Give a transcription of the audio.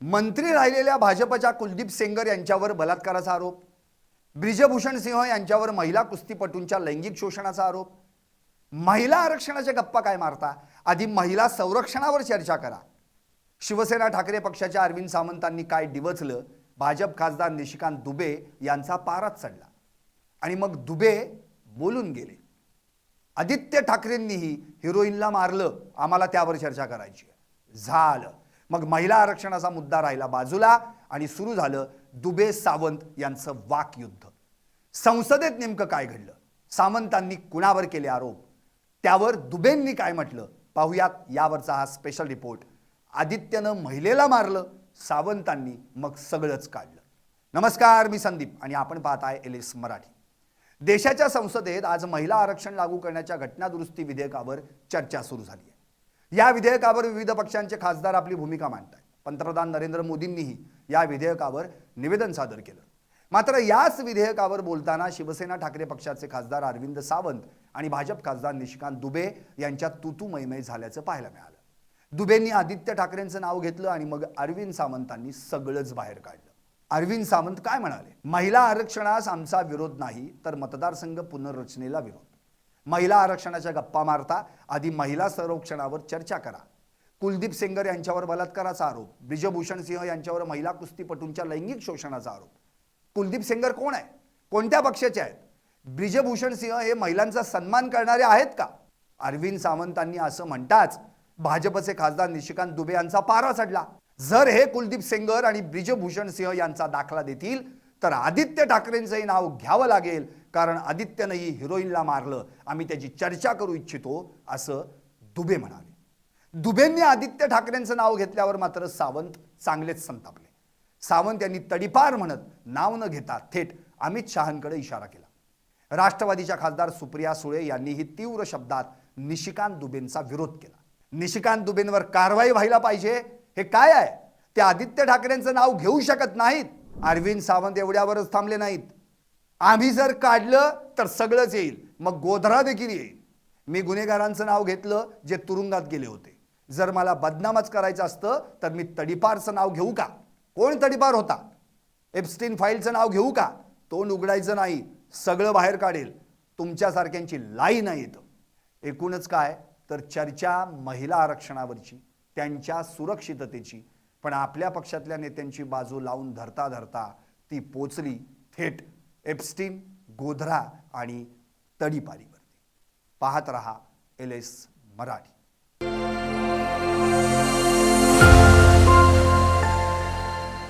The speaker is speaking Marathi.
मंत्री राहिलेल्या भाजपच्या कुलदीप सेंगर यांच्यावर बलात्काराचा आरोप, ब्रिजभूषण सिंह यांच्यावर महिला कुस्तीपटूंच्या लैंगिक शोषणाचा आरोप, महिला आरक्षणाच्या गप्पा काय मारता, आधी महिला संरक्षणावर चर्चा करा. शिवसेना ठाकरे पक्षाच्या अरविंद सावंतांनी काय डिवचलं, भाजप खासदार निशिकांत दुबे यांचा पाराच चढला आणि मग दुबे बोलून गेले. आदित्य ठाकरेंनीही हिरोईनला मारलं, आम्हाला त्यावर चर्चा करायची आहे. झालं. मग महिला आरक्षणाचा मुद्दा राहिला बाजूला आणि सुरू झालं दुबे सावंत यांचं वाकयुद्ध. संसदेत नेमकं काय घडलं, सावंतांनी कुणावर केले आरोप, त्यावर दुबेंनी काय म्हटलं, पाहूयात यावरचा हा स्पेशल रिपोर्ट. आदित्यनं महिलेला मारलं, सावंतांनी मग सगळंच काढलं. नमस्कार, मी संदीप आणि आपण पाहताय LS मराठी. देशाच्या संसदेत आज महिला आरक्षण लागू करण्याच्या घटनादुरुस्ती विधेयकावर चर्चा सुरू झाली आहे. या विधेयकावर विविध पक्षांचे खासदार आपली भूमिका मांडतात. पंतप्रधान नरेंद्र मोदींनीही या विधेयकावर निवेदन सादर केलं. मात्र याच विधेयकावर बोलताना शिवसेना ठाकरे पक्षाचे खासदार अरविंद सावंत आणि भाजप खासदार निशिकांत दुबे यांच्यात तूतू मैमै झाल्याचं पाहायला मिळालं. दुबेंनी आदित्य ठाकरेंचं नाव घेतलं आणि मग अरविंद सावंतांनी सगळंच बाहेर काढलं. अरविंद सावंत काय म्हणाले, महिला आरक्षणास आमचा विरोध नाही, तर मतदारसंघ पुनर्रचनेला विरोध. महिला आरक्षणाच्या गप्पा मारता, आधी महिला संरक्षणावर चर्चा करा. कुलदीप सेंगर यांच्यावर बलात्काराचा आरोप, ब्रिजभूषण सिंह यांच्यावर महिला कुस्तीपटूंच्या लैंगिक शोषणाचा आरोप. कुलदीप सेंगर कोण आहे, कोणत्या पक्षाचे आहेत, ब्रिजभूषण सिंह हे महिलांचा सन्मान करणारे आहेत का? अरविंद सावंतांनी असं म्हणताच भाजपचे खासदार निशिकांत दुबे यांचा पारा चढला. जर हे कुलदीप सेंगर आणि ब्रिजभूषण सिंह यांचा दाखला देतील तर आदित्य ठाकरेंचंही नाव घ्यावं लागेल, कारण आदित्यनंही हिरोईनला मारलं, आम्ही त्याची चर्चा करू इच्छितो, असं दुबे म्हणाले. दुबेंनी आदित्य ठाकरेंचं नाव घेतल्यावर मात्र सावंत चांगलेच संतापले. सावंत यांनी तडीपार म्हणत नाव न घेता थेट अमित शहांकडे इशारा केला. राष्ट्रवादीच्या खासदार सुप्रिया सुळे यांनीही तीव्र शब्दात निशिकांत दुबेंचा विरोध केला. निशिकांत दुबेंवर कारवाई व्हायला पाहिजे. हे काय आहे, ते आदित्य ठाकरेंचं नाव घेऊ शकत नाहीत. अरविंद सावंत एवढ्यावरच थांबले नाहीत. आम्ही जर काढलं तर सगळंच येईल, मग गोधरा देखील येईल. मी गुन्हेगारांचं नाव घेतलं जे तुरुंगात गेले होते. जर मला बदनामच करायचं असतं तर मी तडीपारचं नाव घेऊ का? कोण तडीपार होता? एप्स्टीन फाईलचं नाव घेऊ का? तोंड उघडायचं नाही, सगळं बाहेर काढेल. तुमच्यासारख्यांची लाई नाही येतं. एकूणच काय तर चर्चा महिला आरक्षणावरची, त्यांच्या सुरक्षिततेची, पण आपल्या पक्षातल्या नेत्यांची बाजू लावून धरता धरता ती पोचली थेट एप्स्टीन, गोधरा आणि तडीपारीवरती. पाहत रहा LS मराठी.